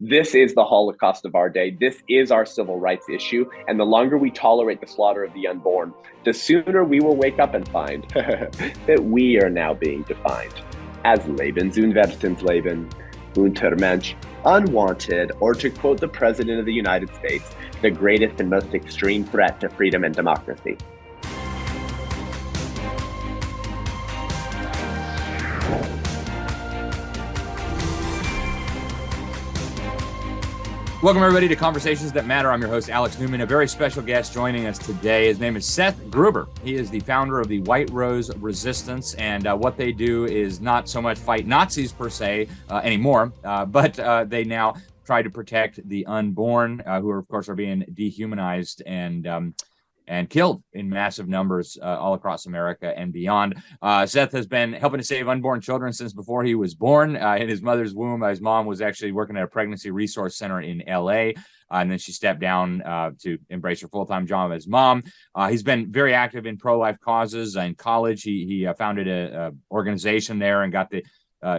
This is the Holocaust of our day. This is our civil rights issue. And the longer we tolerate the slaughter of the unborn, the sooner we will wake up and find that we are now being defined as Lebens Unwertensleben, Untermensch, unwanted, or to quote the President of the United States, the greatest and most extreme threat to freedom and democracy. Welcome, everybody, to Conversations That Matter. I'm your host, Alex Newman. A very special guest joining us today. His name is Seth Gruber. He is the founder of the White Rose Resistance, and what they do is not so much fight Nazis per se anymore, but they now try to protect the unborn, who, of course, are being dehumanized and killed in massive numbers all across America and beyond. Seth has been helping to save unborn children since before he was born in his mother's womb. His mom was actually working at a pregnancy resource center in LA, and then she stepped down to embrace her full-time job as mom. He's been very active in pro-life causes. In college, he founded an organization there and got the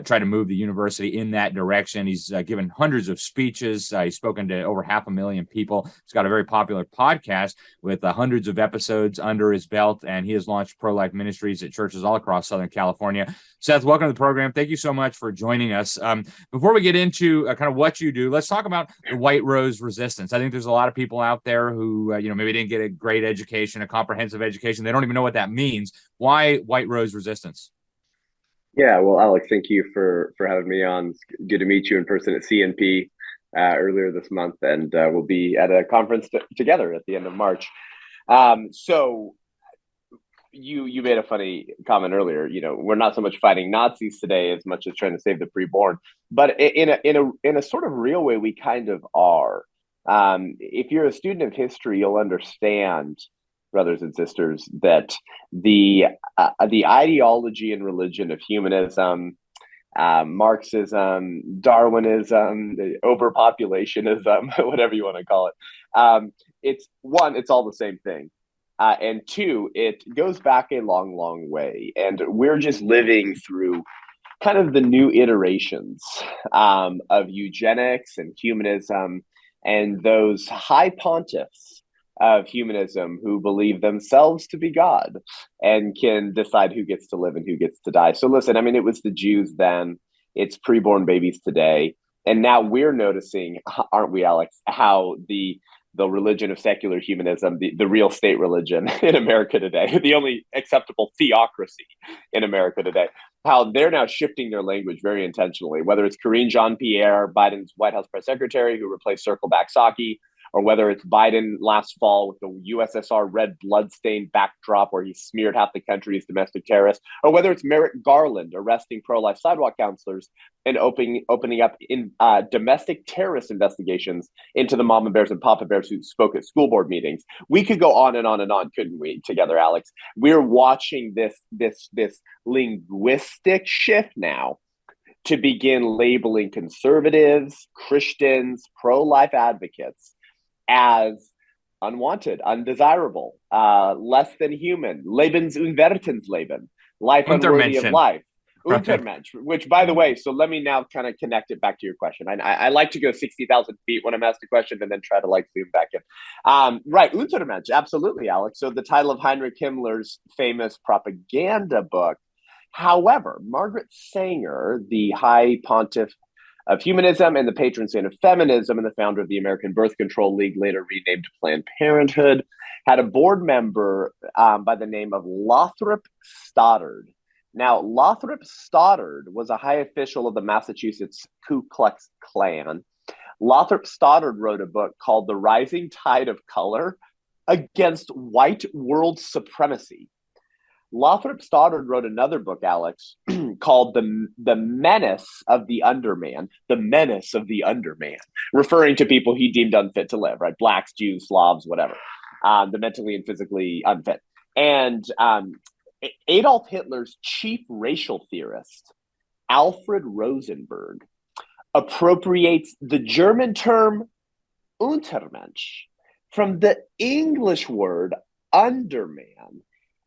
try to move the university in that direction. He's given hundreds of speeches. He's spoken to over 500,000 people. He's got a very popular podcast with hundreds of episodes under his belt, and he has launched pro-life ministries at churches all across Southern California. Seth, welcome to the program. Thank you so much for joining us. Before we get into kind of what you do, let's talk about the White Rose Resistance. I think there's a lot of people out there who, maybe didn't get a great education, a comprehensive education. They don't even know what that means. Why White Rose Resistance? Yeah, well, Alex, thank you for having me on. It's good to meet you in person at CNP earlier this month, and we'll be at a conference together at the end of March. So you made a funny comment earlier. We're not so much fighting Nazis today as much as trying to save the preborn, but in a sort of real way, we kind of are. If you're a student of history, you'll understand, brothers and sisters, that the ideology and religion of humanism, Marxism, Darwinism, overpopulationism, whatever you want to call it, it's all the same thing. And two, it goes back a long, long way. And we're just living through kind of the new iterations of eugenics and humanism and those high pontiffs of humanism who believe themselves to be God and can decide who gets to live and who gets to die. So listen, it was the Jews then, it's preborn babies today. And now we're noticing, aren't we, Alex, how the religion of secular humanism, the real state religion in America today, the only acceptable theocracy in America today, how they're now shifting their language very intentionally, whether it's Karine Jean-Pierre, Biden's White House press secretary, who replaced Circleback Psaki, or whether it's Biden last fall with the USSR red bloodstained backdrop where he smeared half the country as domestic terrorists, or whether it's Merrick Garland arresting pro-life sidewalk counselors and opening up in domestic terrorist investigations into the mama bears and papa bears who spoke at school board meetings. We could go on and on and on, couldn't we, together, Alex? We're watching this linguistic shift now to begin labeling conservatives, Christians, pro-life advocates as unwanted, undesirable, less than human, Lebens Unwertensleben, life unworthy of life, Untermensch, which, by the way, so let me now kind of connect it back to your question. I like to go 60,000 feet when I'm asked a question and then try to zoom back in. Right, Untermensch, absolutely, Alex. So the title of Heinrich Himmler's famous propaganda book. However, Margaret Sanger, the high pontiff of humanism and the patron saint of feminism and the founder of the American Birth Control League, later renamed Planned Parenthood, had a board member by the name of Lothrop Stoddard. Now, Lothrop Stoddard was a high official of the Massachusetts Ku Klux Klan. Lothrop Stoddard wrote a book called The Rising Tide of Color Against White World Supremacy. Lothrop Stoddard wrote another book, Alex, called the Menace of the Underman, the Menace of the Underman, referring to people he deemed unfit to live, right? Blacks, Jews, Slavs, whatever, the mentally and physically unfit. And Adolf Hitler's chief racial theorist, Alfred Rosenberg, appropriates the German term Untermensch from the English word underman.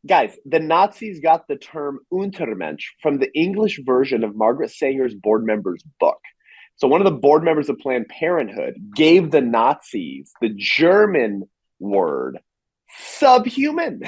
Guys, the Nazis got the term Untermensch from the English version of Margaret Sanger's board member's book. So one of the board members of Planned Parenthood gave the Nazis the German word subhuman,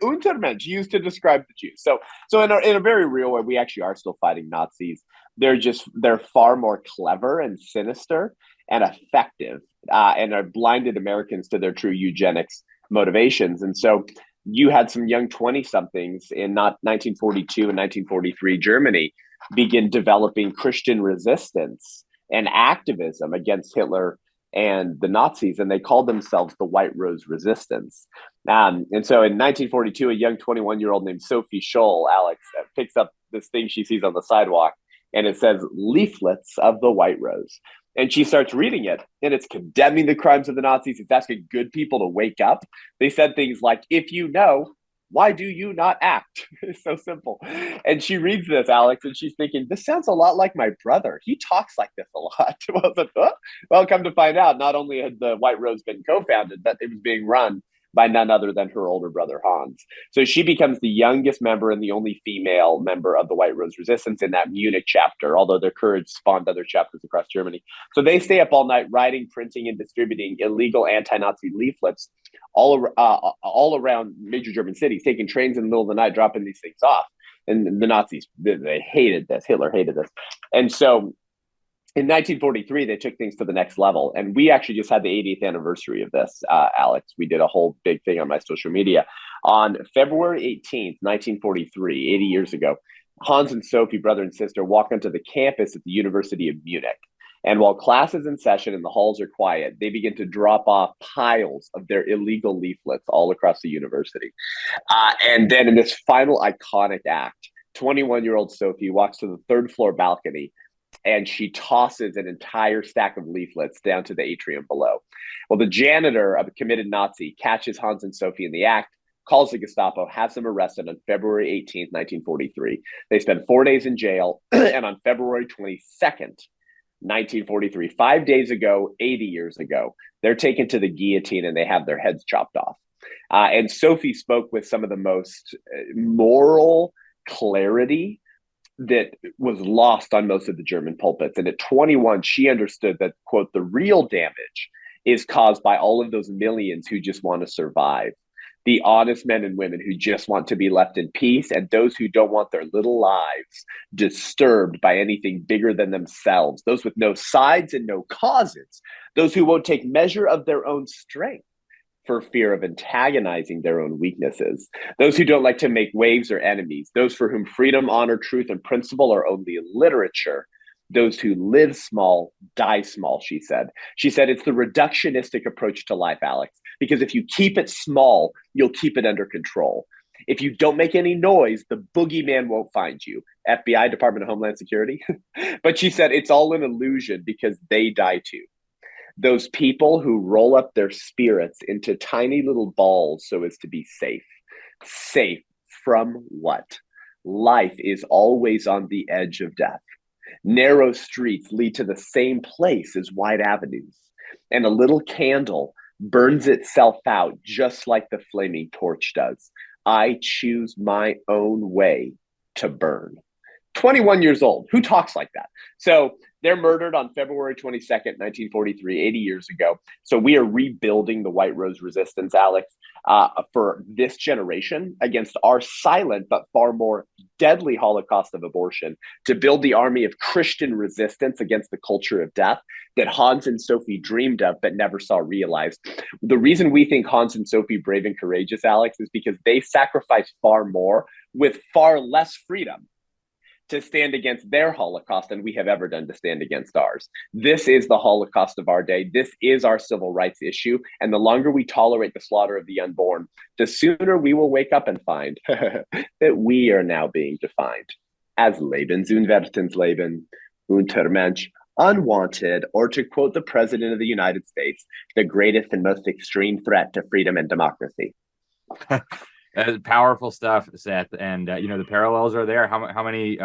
Untermensch, used to describe the Jews. So in a very real way, we actually are still fighting Nazis. They're far more clever and sinister and effective, and are blinded Americans to their true eugenics motivations. And so you had some young 20 somethings in not 1942 and 1943 Germany begin developing Christian resistance and activism against Hitler and the Nazis, and they called themselves the White Rose Resistance. And so in 1942, a young 21-year-old named Sophie Scholl, Alex, picks up this thing she sees on the sidewalk, and it says Leaflets of the White Rose. And she starts reading it, and it's condemning the crimes of the Nazis. It's asking good people to wake up. They said things like, if you know, why do you not act? It's so simple. And she reads this, Alex, and she's thinking, this sounds a lot like my brother. He talks like this a lot. Well, come to find out, not only had the White Rose been co-founded, but it was being run by none other than her older brother, Hans. So she becomes the youngest member and the only female member of the White Rose Resistance in that Munich chapter, although their courage spawned other chapters across Germany. So they stay up all night writing, printing, and distributing illegal anti-Nazi leaflets all around major German cities, taking trains in the middle of the night, dropping these things off. And the Nazis, they hated this. Hitler hated this. And so in 1943, they took things to the next level. And we actually just had the 80th anniversary of this, Alex. We did a whole big thing on my social media. On February 18th, 1943, 80 years ago, Hans and Sophie, brother and sister, walk onto the campus at the University of Munich. And while class is in session and the halls are quiet, they begin to drop off piles of their illegal leaflets all across the university. And then in this final iconic act, 21-year-old Sophie walks to the third floor balcony, and she tosses an entire stack of leaflets down to the atrium below. Well, the janitor, a committed Nazi, catches Hans and Sophie in the act, calls the Gestapo, has them arrested on February 18th, 1943. They spend 4 days in jail, and on February 22nd, 1943, 5 days ago, 80 years ago, they're taken to the guillotine and they have their heads chopped off. And Sophie spoke with some of the most moral clarity that was lost on most of the German pulpits. And at 21, she understood that, quote, the real damage is caused by all of those millions who just want to survive, the honest men and women who just want to be left in peace, and those who don't want their little lives disturbed by anything bigger than themselves, those with no sides and no causes, those who won't take measure of their own strength for fear of antagonizing their own weaknesses, those who don't like to make waves or enemies, those for whom freedom, honor, truth, and principle are only literature, those who live small, die small, she said. She said it's the reductionistic approach to life, Alex, because if you keep it small, you'll keep it under control. If you don't make any noise, the boogeyman won't find you. FBI, Department of Homeland Security. But she said it's all an illusion because they die too. Those people who roll up their spirits into tiny little balls so as to be safe. Safe from what? Life is always on the edge of death. Narrow streets lead to the same place as wide avenues, and a little candle burns itself out just like the flaming torch does. I choose my own way to burn. 21 years old. Who talks like that? So they're murdered on February 22nd, 1943, 80 years ago. So we are rebuilding the White Rose Resistance, Alex, for this generation against our silent but far more deadly Holocaust of abortion, to build the army of Christian resistance against the culture of death that Hans and Sophie dreamed of but never saw realized. The reason we think Hans and Sophie brave and courageous, Alex, is because they sacrificed far more with far less freedom to stand against their Holocaust than we have ever done to stand against ours. This is the Holocaust of our day. This is our civil rights issue. And the longer we tolerate the slaughter of the unborn, the sooner we will wake up and find that we are now being defined as Lebensunwertensleben, Untermensch, unwanted, or to quote the President of the United States, the greatest and most extreme threat to freedom and democracy. That is powerful stuff, Seth. And, the parallels are there. How many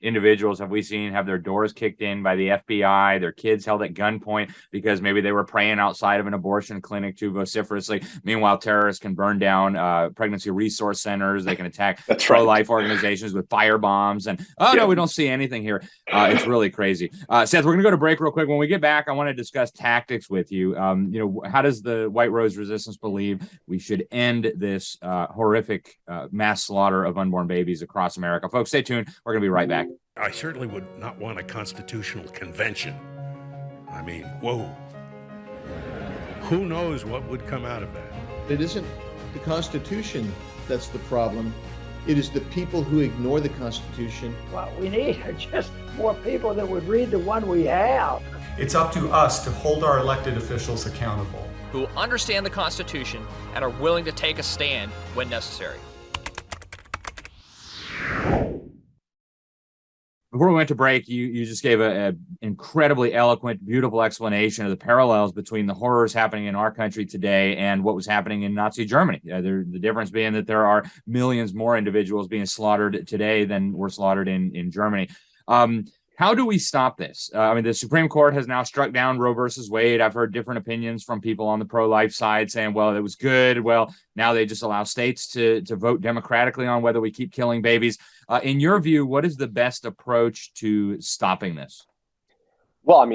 individuals have we seen have their doors kicked in by the FBI, their kids held at gunpoint because maybe they were praying outside of an abortion clinic too vociferously. Meanwhile, terrorists can burn down pregnancy resource centers. They can attack pro-life organizations with fire bombs. And no, we don't see anything here. It's really crazy. Seth, we're going to go to break real quick. When we get back, I want to discuss tactics with you. How does the White Rose Resistance believe we should end this horrific mass slaughter of unborn babies across America? Folks, stay tuned. We're going to be right back. I certainly would not want a constitutional convention. I mean, whoa. Who knows what would come out of that? It isn't the Constitution that's the problem. It is the people who ignore the Constitution. What we need are just more people that would read the one we have. It's up to us to hold our elected officials accountable, who understand the Constitution and are willing to take a stand when necessary. Before we went to break, you just gave an incredibly eloquent, beautiful explanation of the parallels between the horrors happening in our country today and what was happening in Nazi Germany. The difference being that there are millions more individuals being slaughtered today than were slaughtered in Germany. How do we stop this? The Supreme Court has now struck down Roe versus Wade. I've heard different opinions from people on the pro-life side saying, well, it was good. Well, now they just allow states to vote democratically on whether we keep killing babies. In your view, what is the best approach to stopping this? Well,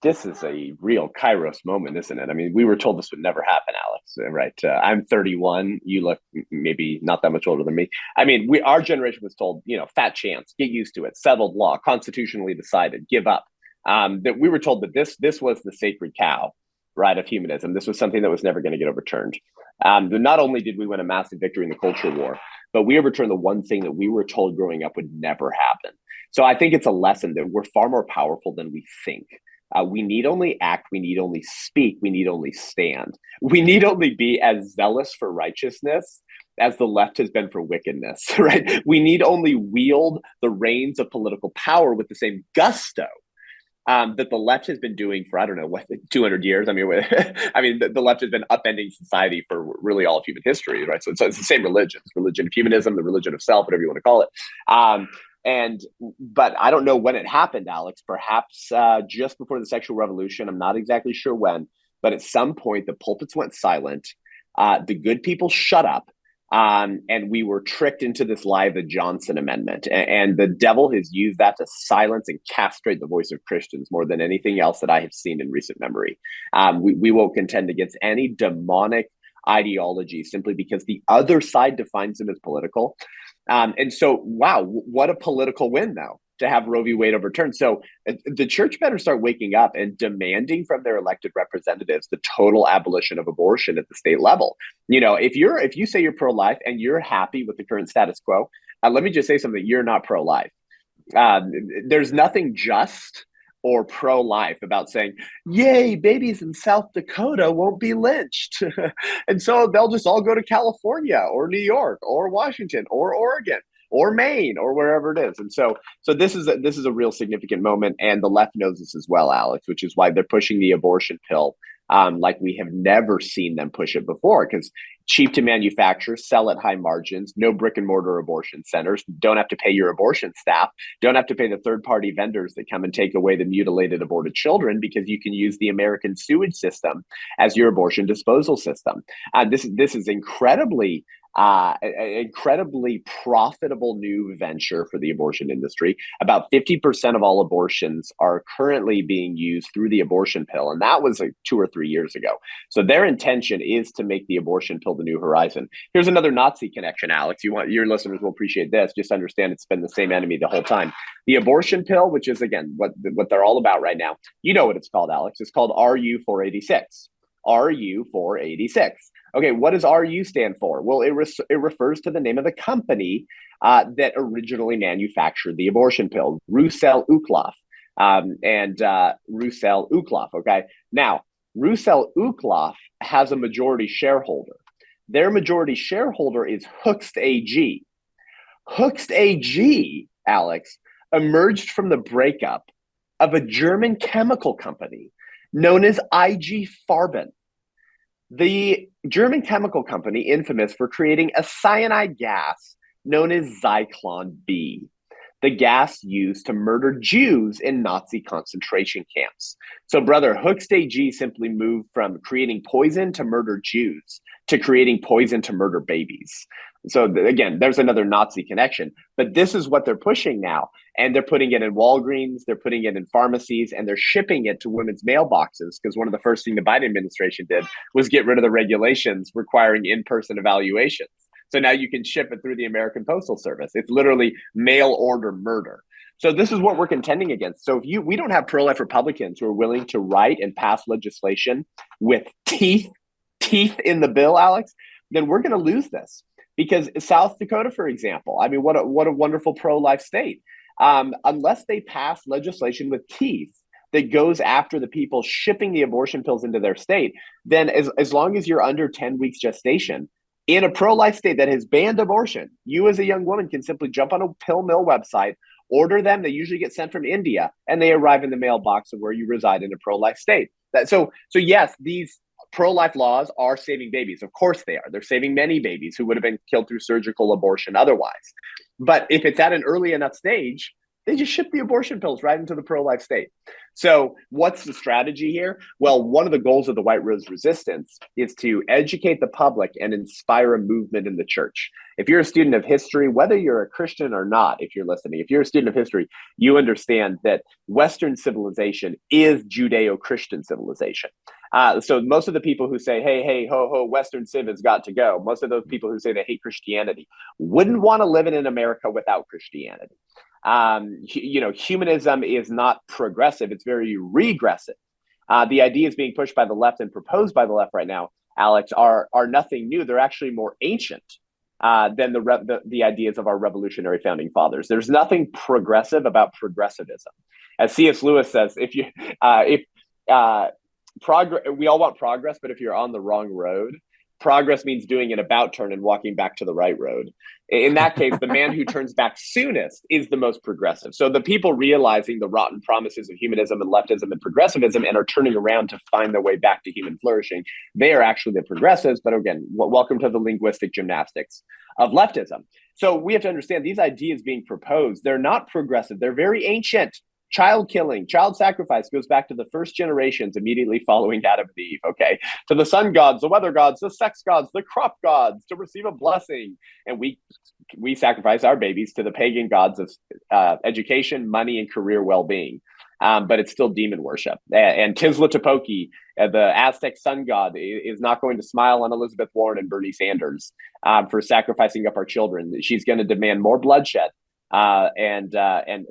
this is a real Kairos moment, isn't it? We were told this would never happen, Alex, right? I'm 31. You look maybe not that much older than me. Our generation was told, fat chance, get used to it, settled law, constitutionally decided, give up. That we were told that this was the sacred cow, right, of humanism. This was something that was never going to get overturned. Not only did we win a massive victory in the culture war, but we overturned the one thing that we were told growing up would never happen. So I think it's a lesson that we're far more powerful than we think. We need only act, we need only speak, we need only stand. We need only be as zealous for righteousness as the left has been for wickedness, right? We need only wield the reins of political power with the same gusto that the left has been doing for, 200 years. The left has been upending society for really all of human history, right? So it's the same religion. It's religion of humanism, the religion of self, whatever you want to call it. But I don't know when it happened, Alex, perhaps just before the sexual revolution. I'm not exactly sure when, but at some point the pulpits went silent. The good people shut up. And we were tricked into this lie of the Johnson Amendment. And the devil has used that to silence and castrate the voice of Christians more than anything else that I have seen in recent memory. We won't contend against any demonic ideology simply because the other side defines them as political. And so, wow, what a political win, though, to have Roe v. Wade overturned. So the church better start waking up and demanding from their elected representatives the total abolition of abortion at the state level. If you say you're pro-life and you're happy with the current status quo, let me just say something: you're not pro-life. There's nothing just or pro-life about saying, yay, babies in South Dakota won't be lynched. And so they'll just all go to California or New York or Washington or Oregon or Maine or wherever it is. And so this is a real significant moment. And the left knows this as well, Alex, which is why they're pushing the abortion pill like we have never seen them push it before, because cheap to manufacture, sell at high margins, no brick and mortar abortion centers, don't have to pay your abortion staff, don't have to pay the third party vendors that come and take away the mutilated aborted children, because you can use the American sewage system as your abortion disposal system. This is incredibly profitable new venture for the abortion industry. About 50% of all abortions are currently being used through the abortion pill, and that was 2 or 3 years ago. So their intention is to make the abortion pill the new horizon. Here's another Nazi connection, Alex. Your listeners will appreciate this. Just understand it's been the same enemy the whole time. The abortion pill, which is again what they're all about right now. You know what it's called, Alex? It's called RU 486. RU 486. Okay, what does RU stand for? Well, it refers to the name of the company that originally manufactured the abortion pill, Roussel Uclof, Roussel Uclof. Okay, now Roussel Uclof has a majority shareholder. Their majority shareholder is Hoechst AG. Hoechst AG, Alex, emerged from the breakup of a German chemical company known as IG Farben. The German chemical company infamous for creating a cyanide gas known as Zyklon B. the gas used to murder Jews in Nazi concentration camps. So, brother, Hook's AG simply moved from creating poison to murder Jews to creating poison to murder babies. So again, there's another Nazi connection, but this is what they're pushing now. And they're putting it in Walgreens, they're putting it in pharmacies, and they're shipping it to women's mailboxes, because one of the first things the Biden administration did was get rid of the regulations requiring in-person evaluations. So now you can ship it through the American Postal Service. It's literally mail order murder. So this is what we're contending against. So if we don't have pro-life Republicans who are willing to write and pass legislation with teeth in the bill, Alex, then we're going to lose this. Because South Dakota, for example, I mean, what a wonderful pro-life state. Unless they pass legislation with teeth that goes after the people shipping the abortion pills into their state, then as long as you're under 10 weeks gestation, in a pro-life state that has banned abortion, you as a young woman can simply jump on a pill mill website, order them. They usually get sent from India, and they arrive in the mailbox of where you reside in a pro-life state. So yes, these pro-life laws are saving babies. Of course they are. They're saving many babies who would have been killed through surgical abortion otherwise. But if it's at an early enough stage, they just ship the abortion pills right into the pro-life state. So what's the strategy here? Well, one of the goals of the White Rose Resistance is to educate the public and inspire a movement in the church. If you're a student of history, whether you're a Christian or not, if you're listening, if you're a student of history, you understand that Western civilization is Judeo-Christian civilization. So most of the people who say, hey, ho, ho, Western civ has got to go, most of those people who say they hate Christianity wouldn't want to live in an America without Christianity. Humanism is not progressive. It's very regressive. The ideas being pushed by the left and proposed by the left right now, Alex, are nothing new. They're actually more ancient than the ideas of our revolutionary founding fathers. There's nothing progressive about progressivism. As C.S. Lewis says, we all want progress, but if you're on the wrong road, progress means doing an about turn and walking back to the right road. In that case, the man who turns back soonest is the most progressive. So the people realizing the rotten promises of humanism and leftism and progressivism and are turning around to find their way back to human flourishing, they are actually the progressives. But again, welcome to the linguistic gymnastics of leftism. So we have to understand these ideas being proposed, they're not progressive. They're very ancient. Child killing, child sacrifice goes back to the first generations immediately following Adam and Eve, okay? To the sun gods, the weather gods, the sex gods, the crop gods to receive a blessing. And we sacrifice our babies to the pagan gods of education, money, and career well-being. But it's still demon worship. And Tezcatlipoca, the Aztec sun god, is not going to smile on Elizabeth Warren and Bernie Sanders for sacrificing up our children. She's going to demand more bloodshed. And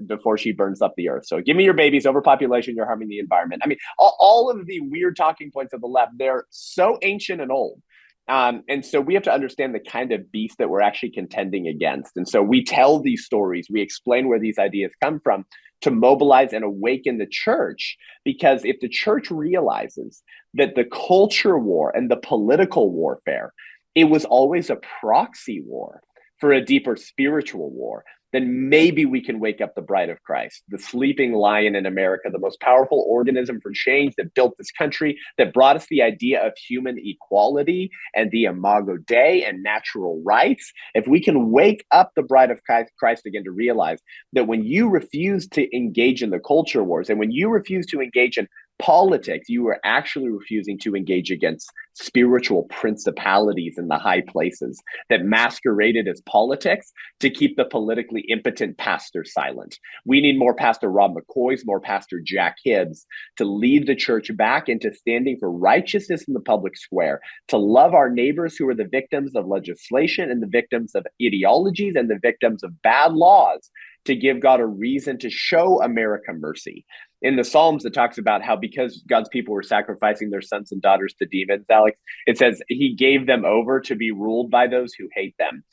before she burns up the earth. So give me your babies, overpopulation, you're harming the environment. I mean, all of the weird talking points of the left, they're so ancient and old. And so we have to understand the kind of beast that we're actually contending against. And so we tell these stories, we explain where these ideas come from to mobilize and awaken the church. Because if the church realizes that the culture war and the political warfare, it was always a proxy war for a deeper spiritual war, then maybe we can wake up the bride of Christ, the sleeping lion in America, the most powerful organism for change that built this country, that brought us the idea of human equality and the Imago Dei and natural rights. If we can wake up the bride of Christ again to realize that when you refuse to engage in the culture wars and when you refuse to engage in politics, you are actually refusing to engage against spiritual principalities in the high places that masqueraded as politics to keep the politically impotent pastor silent. We need more Pastor Rob McCoys, more Pastor Jack Hibbs to lead the church back into standing for righteousness in the public square, to love our neighbors who are the victims of legislation and the victims of ideologies and the victims of bad laws, to give God a reason to show America mercy. In the Psalms, it talks about how because God's people were sacrificing their sons and daughters to demons, Alex, it says he gave them over to be ruled by those who hate them.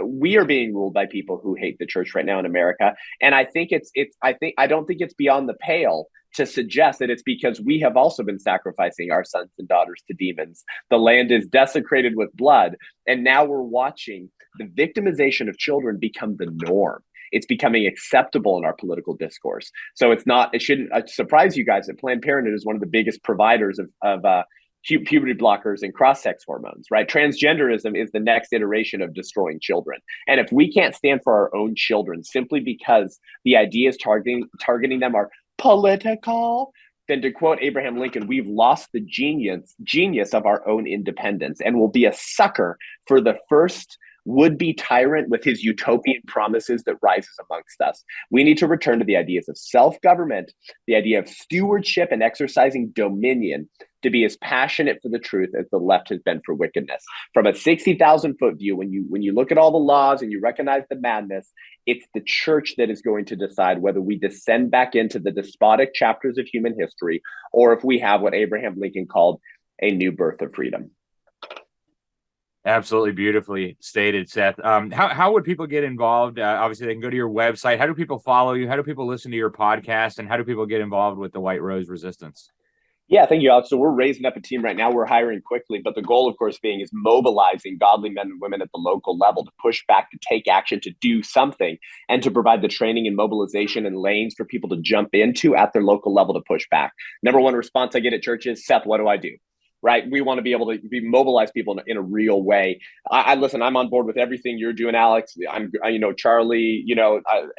We are being ruled by people who hate the church right now in America. And I don't think it's beyond the pale to suggest that it's because we have also been sacrificing our sons and daughters to demons. The land is desecrated with blood. And now we're watching the victimization of children become the norm. It's becoming acceptable in our political discourse. So it shouldn't surprise you guys that Planned Parenthood is one of the biggest providers of puberty blockers and cross-sex hormones, right? Transgenderism is the next iteration of destroying children. And if we can't stand for our own children simply because the ideas targeting them are political, then to quote Abraham Lincoln, we've lost the genius of our own independence and will be a sucker for the first would-be tyrant with his utopian promises that rises amongst us. We need to return to the ideas of self-government, the idea of stewardship and exercising dominion, to be as passionate for the truth as the left has been for wickedness. From a 60,000-foot view, when you look at all the laws and you recognize the madness, it's the church that is going to decide whether we descend back into the despotic chapters of human history, or if we have what Abraham Lincoln called a new birth of freedom. Absolutely beautifully stated, Seth. How would people get involved? Obviously, they can go to your website. How do people follow you? How do people listen to your podcast? And how do people get involved with the White Rose Resistance? Yeah, thank you, Alex. So we're raising up a team right now. We're hiring quickly, but the goal, of course, being is mobilizing godly men and women at the local level to push back, to take action, to do something, and to provide the training and mobilization and lanes for people to jump into at their local level to push back. Number one response I get at church is, Seth, what do I do? Right? We want to be able to mobilize people in a real way. I listen, I'm on board with everything you're doing, Alex. Charlie,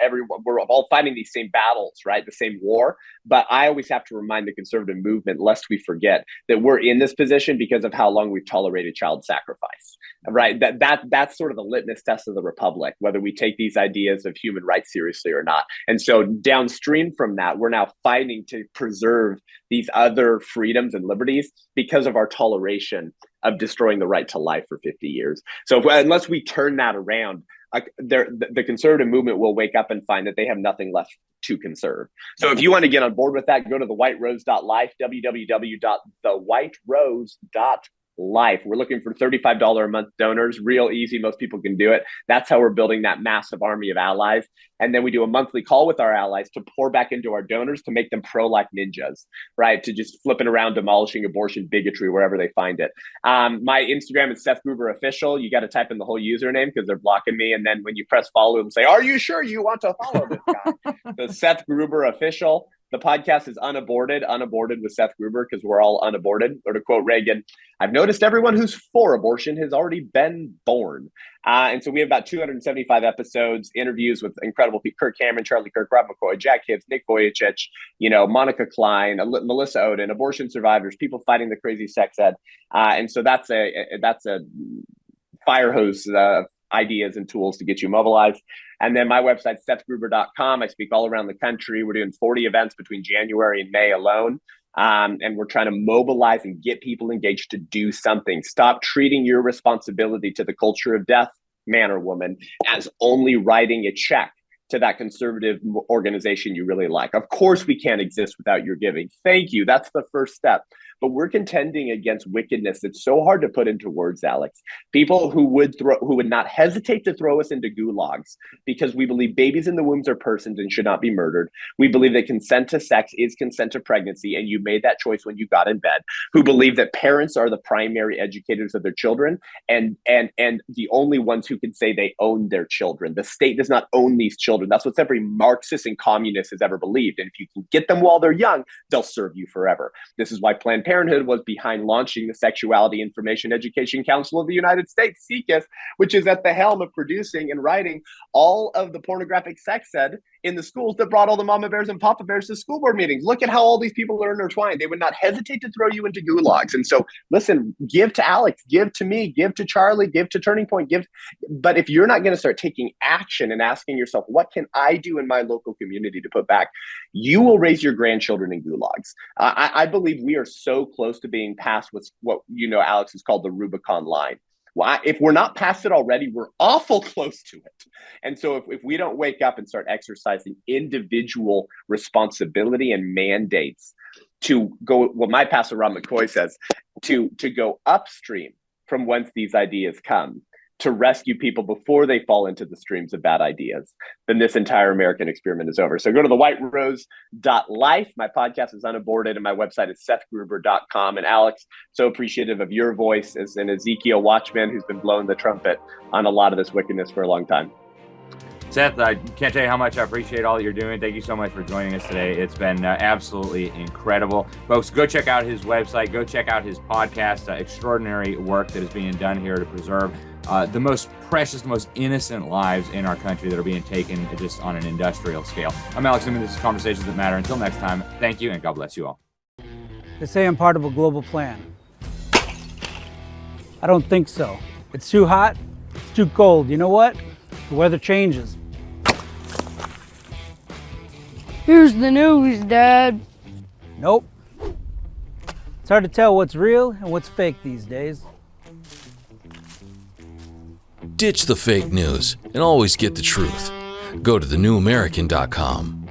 everyone, we're all fighting these same battles, right? The same war. But I always have to remind the conservative movement, lest we forget that we're in this position because of how long we've tolerated child sacrifice, right? That's sort of the litmus test of the republic, whether we take these ideas of human rights seriously or not. And so downstream from that, we're now fighting to preserve these other freedoms and liberties because of our toleration of destroying the right to life for 50 years. So unless we turn that around, the conservative movement will wake up and find that they have nothing left to conserve. So if you want to get on board with that, go to thewhiterose.life, www.thewhiterose.life. We're looking for $35 a month donors, real easy. Most people can do it. That's how we're building that massive army of allies. And then we do a monthly call with our allies to pour back into our donors to make them pro-life ninjas, right? To just flipping around, demolishing abortion bigotry wherever they find it. My Instagram is Seth Gruber Official. You got to type in the whole username because they're blocking me. And then when you press follow, it'll say, are you sure you want to follow this guy? So Seth Gruber Official. The podcast is unaborted with Seth Gruber because we're all unaborted. Or to quote Reagan, I've noticed everyone who's for abortion has already been born. And so we have about 275 episodes, interviews with incredible people: Kirk Cameron, Charlie Kirk, Rob McCoy, Jack Hibbs, Nick Vujicic, Monica Klein, Melissa Ohden, abortion survivors, people fighting the crazy sex ed. And so that's a fire hose ideas and tools to get you mobilized. And then my website, sethgruber.com. I speak all around the country. We're doing 40 events between January and May alone. And we're trying to mobilize and get people engaged to do something. Stop treating your responsibility to the culture of death, man or woman, as only writing a check to that conservative organization you really like. Of course, we can't exist without your giving. Thank you. That's the first step. But we're contending against wickedness that's so hard to put into words, Alex. People who would not hesitate to throw us into gulags because we believe babies in the wombs are persons and should not be murdered. We believe that consent to sex is consent to pregnancy, and you made that choice when you got in bed. Who believe that parents are the primary educators of their children and the only ones who can say they own their children. The state does not own these children. That's what every Marxist and communist has ever believed. And if you can get them while they're young, they'll serve you forever. This is why Planned Parenthood was behind launching the Sexuality Information Education Council of the United States, SIECUS, which is at the helm of producing and writing all of the pornographic sex ed in the schools that brought all the mama bears and papa bears to school board meetings. Look at how all these people are intertwined. They would not hesitate to throw you into gulags. And so, listen, give to Alex, give to me, give to Charlie, give to Turning Point, give. But if you're not going to start taking action and asking yourself, what can I do in my local community to put back, you will raise your grandchildren in gulags. I believe we are so close to being past what Alex has called the Rubicon line. Well, if we're not past it already, we're awful close to it. And so if we don't wake up and start exercising individual responsibility and mandates to go, what my pastor Rob McCoy says, to go upstream from whence these ideas come, to rescue people before they fall into the streams of bad ideas, then this entire American experiment is over. So go to thewhiterose.life. My podcast is unaborted and my website is sethgruber.com. And Alex, so appreciative of your voice as an Ezekiel watchman who's been blowing the trumpet on a lot of this wickedness for a long time. Seth, I can't tell you how much I appreciate all that you're doing. Thank you so much for joining us today. It's been absolutely incredible. Folks, go check out his website. Go check out his podcast. Extraordinary work that is being done here to preserve the most precious, most innocent lives in our country that are being taken just on an industrial scale. I'm Alex Newman. This is Conversations That Matter. Until next time, thank you and God bless you all. They say I'm part of a global plan. I don't think so. It's too hot. It's too cold. You know what? The weather changes. Here's the news, Dad. Nope. It's hard to tell what's real and what's fake these days. Ditch the fake news and always get the truth. Go to thenewamerican.com.